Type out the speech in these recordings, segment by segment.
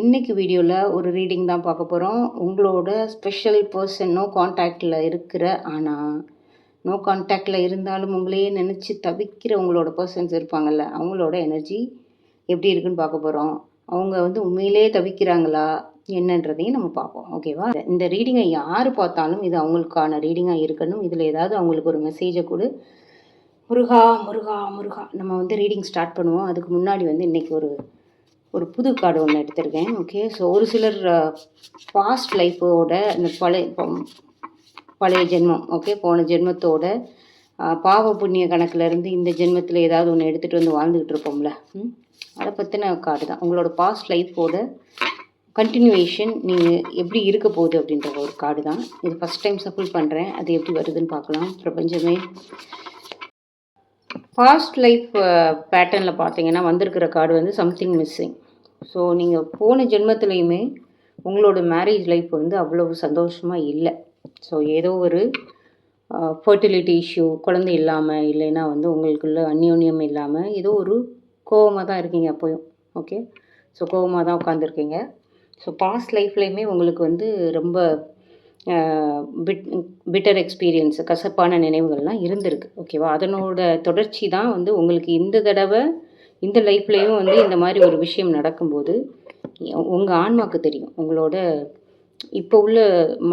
இன்றைக்கி வீடியோவில் ஒரு ரீடிங் தான் பார்க்க போகிறோம். உங்களோட ஸ்பெஷல் பர்சன் நோ கான்டாக்டில் இருக்கிற, ஆனால் நோ கான்டாக்டில் இருந்தாலும் உங்களையே நினச்சி தவிக்கிற உங்களோட பர்சன்ஸ் இருப்பாங்கள்ல, அவங்களோட எனர்ஜி எப்படி இருக்குன்னு பார்க்க போகிறோம். அவங்க உண்மையிலே தவிக்கிறாங்களா என்னன்றதையும் நம்ம பார்ப்போம். ஓகேவா? இந்த ரீடிங்கை யார் பார்த்தாலும் இது அவங்களுக்கான ரீடிங்காக இருக்கணும். இதில் ஏதாவது அவங்களுக்கு ஒரு மெசேஜை கொடு. முருகா முருகா முருகா. நம்ம ரீடிங் ஸ்டார்ட் பண்ணுவோம். அதுக்கு முன்னாடி இன்றைக்கி ஒரு புது கார்டு ஒன்று எடுத்திருக்கேன். ஓகே, ஸோ ஒரு சிலர் பாஸ்ட் லைஃபோட இந்த பழைய ஜென்மம், ஓகே, போன ஜென்மத்தோட பாவ புண்ணிய கணக்கிலேருந்து இந்த ஜென்மத்தில் ஏதாவது ஒன்று எடுத்துகிட்டு வாழ்ந்துக்கிட்டு இருப்போம்ல, அதை பற்றின கார்டு தான். உங்களோட பாஸ்ட் லைஃபோட கண்டினியூவேஷன் நீங்கள் எப்படி இருக்க போகுது அப்படின்ற ஒரு கார்டு தான் இது. ஃபஸ்ட் டைம் சஃபில் பண்ணுறேன், அது எப்படி வருதுன்னு பார்க்கலாம். பிரபஞ்சமே, பாஸ்ட் லைஃப் பேட்டர்னில் பார்த்தீங்கன்னா வந்திருக்கிற கார்டு சம்திங் மிஸ்ஸிங். ஸோ நீங்கள் போன ஜென்மத்துலேயுமே உங்களோட மேரேஜ் லைஃப் அவ்வளவு சந்தோஷமாக இல்லை. ஸோ ஏதோ ஒரு ஃபர்டிலிட்டி இஷ்யூ, குழந்தை இல்லாமல், இல்லைன்னா உங்களுக்குள்ள அந்யோன்யம் இல்லாமல் ஏதோ ஒரு கோவமாக தான் இருக்கீங்க அப்போயும். ஓகே, ஸோ கோவமாக தான் உட்காந்துருக்கீங்க. ஸோ பாஸ்ட் லைஃப்லேயுமே உங்களுக்கு ரொம்ப பிட்டர் எக்ஸ்பீரியன்ஸ், கசப்பான நினைவுகள்லாம் இருந்திருக்கு. ஓகேவா? அதனோட தொடர்ச்சி தான் உங்களுக்கு இந்த தடவை இந்த லைஃப்லேயும் இந்த மாதிரி ஒரு விஷயம் நடக்கும்போது உங்கள் ஆன்மாவுக்கு தெரியும். உங்களோட இப்போ உள்ள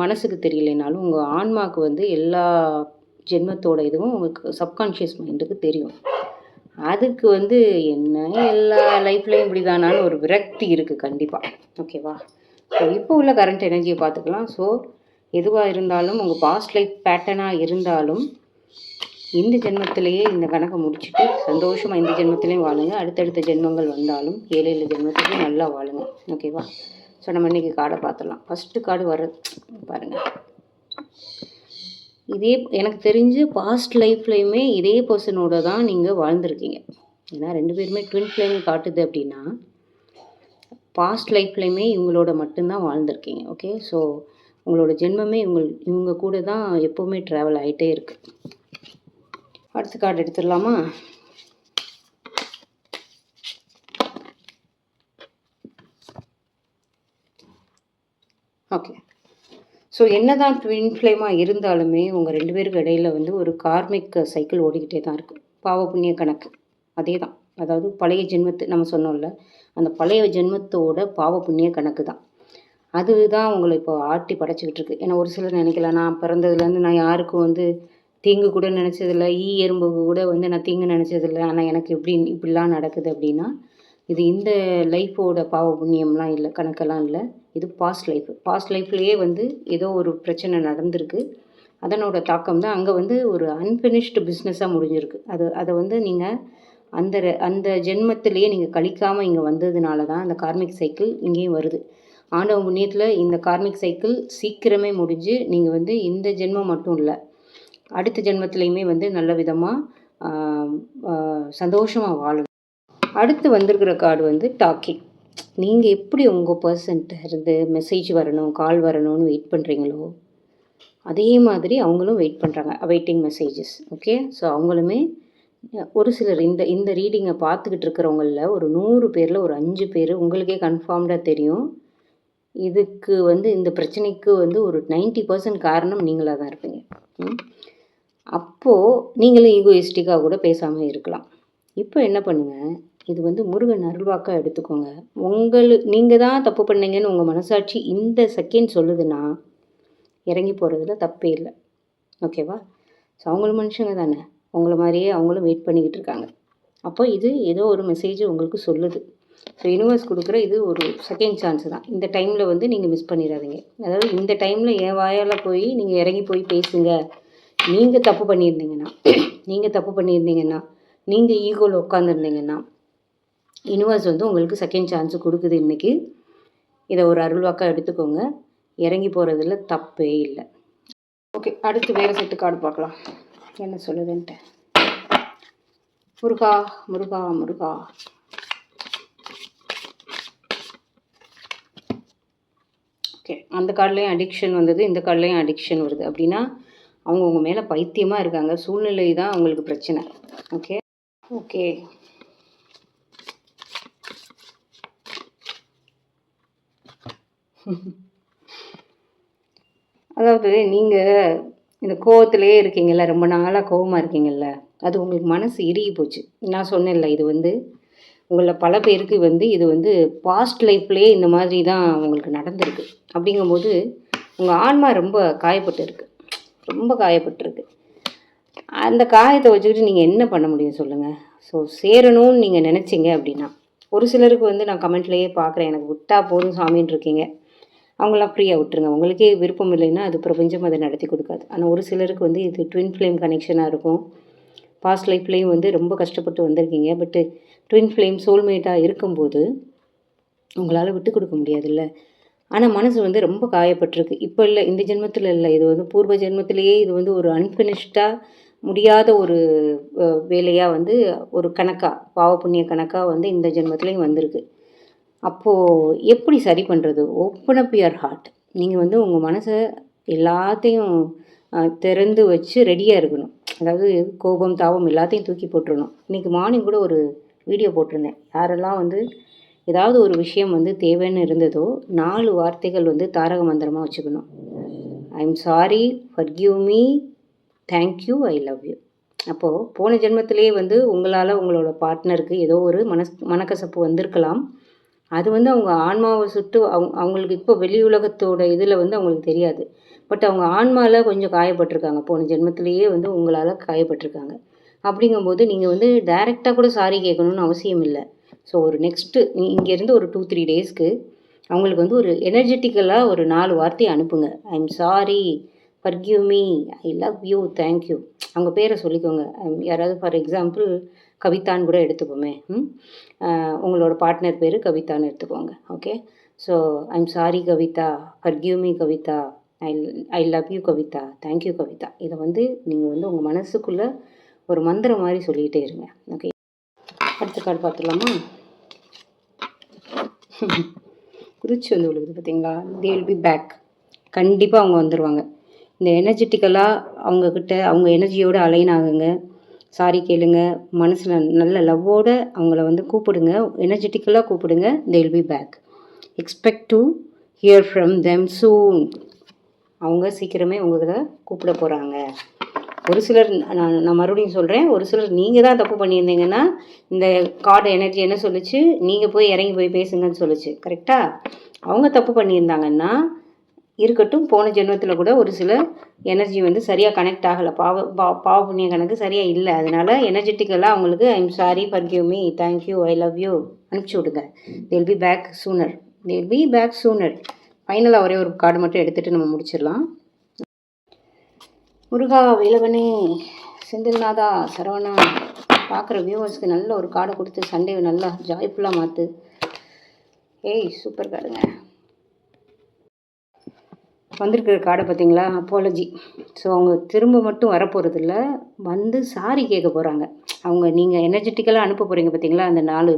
மனசுக்கு தெரியலைனாலும் உங்கள் ஆன்மாவுக்கு எல்லா ஜென்மத்தோட இதுவும் உங்களுக்கு சப்கான்ஷியஸ் மைண்டுக்கு தெரியும். அதுக்கு என்ன எல்லா லைஃப்லேயும் இப்படி தானான்னு ஒரு விரக்தி இருக்குது கண்டிப்பாக. ஓகேவா? ஸோ இப்போ உள்ள கரண்ட் எனர்ஜியை பார்த்துக்கலாம். ஸோ எதுவாக இருந்தாலும் உங்கள் பாஸ்ட் லைஃப் பேட்டர்னாக இருந்தாலும் இந்த ஜென்மத்திலேயே இந்த கணக்கை முடிச்சுட்டு சந்தோஷமாக இந்த ஜென்மத்திலையும் வாழுங்க. அடுத்தடுத்த ஜென்மங்கள் வந்தாலும் 7 ஜென்மத்துக்கு நல்லா வாழுங்க. ஓகேவா? ஸோ நம்ம இன்றைக்கி கார்டை பார்த்துடலாம். ஃபஸ்ட்டு கார்டு வர பாருங்கள். இதே எனக்கு தெரிஞ்சு பாஸ்ட் லைஃப்லையுமே இதே பர்சனோட தான் நீங்கள் வாழ்ந்துருக்கீங்க. ஏன்னா 2 பேருமே ட்வின் ஃப்ளேம் காட்டுது அப்படின்னா பாஸ்ட் லைஃப்லையுமே இவங்களோட மட்டும்தான் வாழ்ந்துருக்கீங்க. ஓகே, ஸோ உங்களோட ஜென்மமே இவங்க கூட தான் எப்போவுமே ட்ராவல் ஆகிட்டே இருக்குது. அடுத்த கார்டு எடுத்துடலாமா? ஓகே, ஸோ என்ன தான் ட்வின் ஃப்ளேமாக இருந்தாலுமே உங்கள் 2 பேருக்கு இடையில் ஒரு கார்மிக் சைக்கிள் ஓடிக்கிட்டே தான் இருக்குது. பாவ புண்ணிய கணக்கு அதே தான். அதாவது பழைய ஜென்மத்து நம்ம சொன்னோம்ல, அந்த பழைய ஜென்மத்தோட பாவ புண்ணிய கணக்கு தான். அதுதான் உங்களை இப்போ ஆட்டி படைச்சிக்கிட்டு இருக்கு. ஏன்னா ஒரு சிலர் நினைக்கலாம், நான் பிறந்ததுலேருந்து நான் யாருக்கும் தீங்கு கூட நினச்சதில்லை, எறும்புக்கு கூட நான் தீங்கு நினச்சதில்லை, ஆனால் எனக்கு இப்படிலாம் நடக்குது அப்படின்னா இது இந்த லைஃபோட பாவ புண்ணியம்லாம் இல்லை, கணக்கெல்லாம் இல்லை. இது பாஸ்ட் லைஃப். பாஸ்ட் லைஃப்லேயே ஏதோ ஒரு பிரச்சனை நடந்திருக்கு. அதனோட தாக்கம் தான் அங்கே ஒரு அன்ஃபினிஷ்டு பிஸ்னஸாக முடிஞ்சிருக்கு. அதை நீங்கள் அந்த ஜென்மத்திலேயே நீங்கள் கழிக்காமல் இங்கே வந்ததுனால தான் அந்த கார்மிக் சைக்கிள் இங்கேயும் வருது. ஆண்டவ புண்ணியத்தில் இந்த கார்மிக் சைக்கிள் சீக்கிரமே முடிஞ்சு நீங்கள் இந்த ஜென்மம் மட்டும் இல்லை, அடுத்த ஜென்மத்துலேயுமே நல்ல விதமாக சந்தோஷமாக வாழணும். அடுத்து வந்திருக்கிற கார்டு டாக்கிங். நீங்கள் எப்படி உங்கள் பர்சன்ட்ட இருந்து மெசேஜ் வரணும், கால் வரணும்னு வெயிட் பண்ணுறீங்களோ அதே மாதிரி அவங்களும் வெயிட் பண்ணுறாங்க, அவைட்டிங் மெசேஜஸ். ஓகே, ஸோ அவங்களுமே ஒரு சிலர் இந்த ரீடிங்கை பார்த்துக்கிட்டு இருக்கிறவங்களில் ஒரு 100 பேரில் ஒரு 5 பேர் உங்களுக்கே கன்ஃபார்ம்டாக தெரியும் இதுக்கு இந்த பிரச்சனைக்கு ஒரு 90% காரணம் நீங்களாக தான் இருப்பீங்க. அப்போது நீங்களும் ஈகோயிஸ்டிக்காக கூட பேசாமல் இருக்கலாம். இப்போ என்ன பண்ணுங்கள், இது முருகன் அருள்வாக்காக எடுத்துக்கோங்க. நீங்கள் தான் தப்பு பண்ணீங்கன்னு உங்கள் மனசாட்சி இந்த செகண்ட் சொல்லுதுன்னா இறங்கி போகிறதுல தப்பே இல்லை. ஓகேவா? ஸோ அவங்களும் மனுஷங்க தானே, உங்களை மாதிரியே அவங்களும் வெயிட் பண்ணிக்கிட்டு இருக்காங்க. அப்போ இது ஏதோ ஒரு மெசேஜ் உங்களுக்கு சொல்லுது. ஸோ யூனிவர்ஸ் கொடுக்குற இது ஒரு செகண்ட் சான்ஸ் தான். இந்த டைமில் நீங்கள் மிஸ் பண்ணிடாதீங்க. அதாவது இந்த டைமில் என் வாயால் போய் நீங்கள் இறங்கி போய் பேசுங்க. நீங்கள் தப்பு பண்ணியிருந்தீங்கன்னா நீங்கள் ஈகோவில் உட்காந்துருந்தீங்கன்னா யூனிவர்ஸ் உங்களுக்கு செகண்ட் சான்ஸு கொடுக்குது இன்றைக்கி. இதை ஒரு அருள்வாக்காக எடுத்துக்கோங்க. இறங்கி போகிறதுல தப்பே இல்லை. ஓகே, அடுத்து வேறு செட்டு கார்டு பார்க்கலாம் என்ன சொல்லுதுன்ட்டு. முருகா முருகா முருகா. ஓகே, அந்த கார்ட்லேயும் அடிக்ஷன் வந்தது, இந்த கார்ட்லேயும் அடிக்ஷன் வருது. அப்படின்னா அவங்க உங்கள் மேலே பைத்தியமாக இருக்காங்க. சூழ்நிலை தான் அவங்களுக்கு பிரச்சனை. ஓகே ஓகே அதாவது நீங்கள் இந்த கோவத்திலே இருக்கீங்கள்ல, ரொம்ப நாளாக கோவமாக இருக்கீங்கள்ல, அது உங்களுக்கு மனசு இறுகி போச்சு. நான் சொன்னேன்ல, இது வந்து உங்களில் பல பேருக்கு வந்து இது வந்து பாஸ்ட் லைஃப்லேயே இந்த மாதிரி தான் உங்களுக்கு நடந்திருக்கு. அப்படிங்கும்போது உங்கள் ஆன்மா ரொம்ப காயப்பட்டு ரொம்ப காயப்பட்டிருக்கு. அந்த காயத்தை வச்சுக்கிட்டு நீங்கள் என்ன பண்ண முடியும் சொல்லுங்கள்? ஸோ சேரணும்னு நீங்கள் நினச்சிங்க அப்படின்னா, ஒரு சிலருக்கு வந்து நான் கமெண்ட்லேயே பார்க்குறேன், எனக்கு விட்டா போதும் சாமின்னு இருக்கீங்க. அவங்களாம் ஃப்ரீயாக விட்டுருங்க. உங்களுக்கே விருப்பம் இல்லைன்னா அது பிரபஞ்சம் அதை நடத்தி கொடுக்காது. ஆனால் ஒரு சிலருக்கு வந்து இது ட்வின் ஃப்ளேம் கனெக்ஷனாக இருக்கும். பாஸ்ட் லைஃப்லேயும் வந்து ரொம்ப கஷ்டப்பட்டு வந்திருக்கீங்க. பட்டு ட்வின் ஃப்ளேம் சோல்மேட்டாக இருக்கும்போது உங்களால் விட்டு கொடுக்க முடியாதுல்ல. ஆனால் மனசு வந்து ரொம்ப காயப்பட்டிருக்கு. இப்போ இல்லை, இந்த ஜென்மத்தில் இல்லை, இது வந்து பூர்வ ஜென்மத்திலேயே இது வந்து ஒரு அன்ஃபினிஷ்டாக முடியாத ஒரு வேலையாக வந்து ஒரு கணக்காக, பாவ புண்ணிய கணக்காக வந்து இந்த ஜென்மத்துலேயும் வந்திருக்கு. அப்போது எப்படி சரி பண்ணுறது? Open up your heart. நீங்கள் வந்து உங்கள் மனசை எல்லாத்தையும் திறந்து வச்சு ரெடியாக இருக்கணும். அதாவது கோபம், தாபம் எல்லாத்தையும் தூக்கி போட்டுருணும். இன்றைக்கி மார்னிங் கூட ஒரு வீடியோ போட்டிருந்தேன். யாரெல்லாம் வந்து ஏதாவது ஒரு விஷயம் வந்து தேவைன்னு இருந்ததோ 4 வார்த்தைகள் வந்து தாரக மந்திரமாக வச்சுக்கணும். ஐ am sorry, forgive me, thank you, I love you. அப்போது போன ஜென்மத்திலேயே வந்து உங்களால் உங்களோட பார்ட்னருக்கு ஏதோ ஒரு மனக்கசப்பு வந்திருக்கலாம். அது வந்து அவங்க ஆன்மாவை சுட்டு அவங்களுக்கு இப்போ வெளி உலகத்தோட இதில் வந்து அவங்களுக்கு தெரியாது. பட் அவங்க ஆன்மாவில் கொஞ்சம் காயப்பட்டிருக்காங்க. போன ஜென்மத்திலேயே வந்து உங்களால் காயப்பட்டிருக்காங்க. அப்படிங்கும்போது நீங்கள் வந்து டைரெக்டாக கூட சாரி கேட்கணுன்னு அவசியம் இல்லை. ஸோ ஒரு நெக்ஸ்ட்டு இங்கேருந்து ஒரு 2-3 டேஸ்க்கு அவங்களுக்கு வந்து ஒரு எனர்ஜெட்டிக்கலாக ஒரு 4 வார்த்தையை அனுப்புங்க. ஐ am sorry, forgive me, I love you, thank you. அவங்க பேரை சொல்லிக்கோங்க. யாராவது ஃபார் எக்ஸாம்பிள் கவிதான்னு கூட எடுத்துப்போமே. உங்களோட பார்ட்னர் பேர் கவிதான்னு எடுத்துக்கோங்க. Okay. So I am sorry Kavitha, forgive me Kavitha, I love you Kavitha, thank you Kavitha. இதை வந்து நீங்கள் வந்து உங்கள் மனசுக்குள்ளே ஒரு மந்திரம் மாதிரி சொல்லிக்கிட்டே இருங்க. ஓகே. அடுத்த கார்டு பார்த்துடலாமா? குறிச்சி வந்து விழுகுது பார்த்தீங்களா? They will be back. கண்டிப்பாக அவங்க வந்துடுவாங்க. இந்த எனர்ஜெட்டிக்கலாக அவங்கக்கிட்ட அவங்க எனர்ஜியோடு அலைன் ஆகுங்க. சாரி கேளுங்க. மனசில் நல்ல லவ்வோடு அவங்கள வந்து கூப்பிடுங்க. எனர்ஜெட்டிக்கலாக கூப்பிடுங்க. They will be back. Expect to hear from them soon. அவங்க சீக்கிரமே உங்கள்கிட்ட கூப்பிட போகிறாங்க. ஒரு சிலர் நான் மறுபடியும் சொல்கிறேன், ஒரு சிலர் நீங்கள் தான் தப்பு பண்ணியிருந்தீங்கன்னா இந்த கார்டு எனர்ஜி என்ன சொல்லிச்சு? நீங்கள் போய் இறங்கி போய் பேசுங்கன்னு சொல்லிச்சு. கரெக்டாக? அவங்க தப்பு பண்ணியிருந்தாங்கன்னா இருக்கட்டும். போன ஜென்மத்தில் கூட ஒரு சில எனர்ஜி வந்து சரியாக கனெக்ட் ஆகலை. பாவ புண்ணிய கணக்கு சரியாக இல்லை. அதனால் எனர்ஜெட்டிக்கலாக அவங்களுக்கு I am sorry, forgive me, thank you, I love you அனுப்பிச்சி விடுங்க. They will be back sooner. They will be back sooner. ஃபைனலாக ஒரே ஒரு கார்டு மட்டும் எடுத்துகிட்டு நம்ம முடிச்சிடலாம். முருகா, வேலவனே, செந்தில்நாதா, சரவணா, பார்க்குற வியூவர்ஸ்க்கு நல்ல ஒரு கார்டை கொடுத்து சண்டேவை நல்லா ஜாய்ஃபுல்லாக மாற்று. ஏய், சூப்பர் கார்டுங்க. வந்திருக்கிற கார்டை பார்த்தீங்களா? அப்பாலஜி. ஸோ அவங்க திரும்ப மட்டும் வரப்போகிறதில்ல, வந்து சாரி கேட்க போகிறாங்க. அவங்க நீங்கள் எனர்ஜெட்டிக்கலாக அனுப்ப போகிறீங்க பார்த்தீங்களா? அந்த 4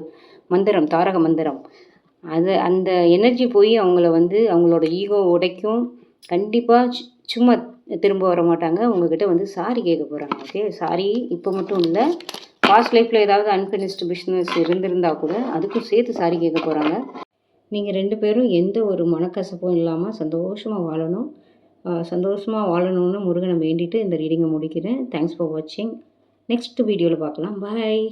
மந்திரம், தாரக மந்திரம், அது அந்த எனர்ஜி போய் அவங்கள வந்து அவங்களோட ஈகோ உடைக்கும். கண்டிப்பாக சும்மா திரும்ப வர மாட்டாங்க. உங்ககிட்ட வந்து சாரி கேட்க போகிறாங்க. ஓகே. சாரி இப்போ மட்டும் இல்லை, பாஸ்ட் லைஃப்பில் ஏதாவது அன்ஃபினிஷ்டு பிஸ்னஸ் இருந்திருந்தால் கூட அதுக்கும் சேர்த்து சாரி கேட்க போகிறாங்க. நீங்கள் 2 பேரும் எந்த ஒரு மனக்கசப்பும் இல்லாமல் சந்தோஷமாக வாழணும். சந்தோஷமாக வாழணும்னு முருகனை வேண்டிட்டு இந்த ரீடிங்கை முடிக்கிறேன். தேங்க்ஸ் ஃபார் வாட்சிங். நெக்ஸ்ட் வீடியோவில் பார்க்கலாம். பாய்.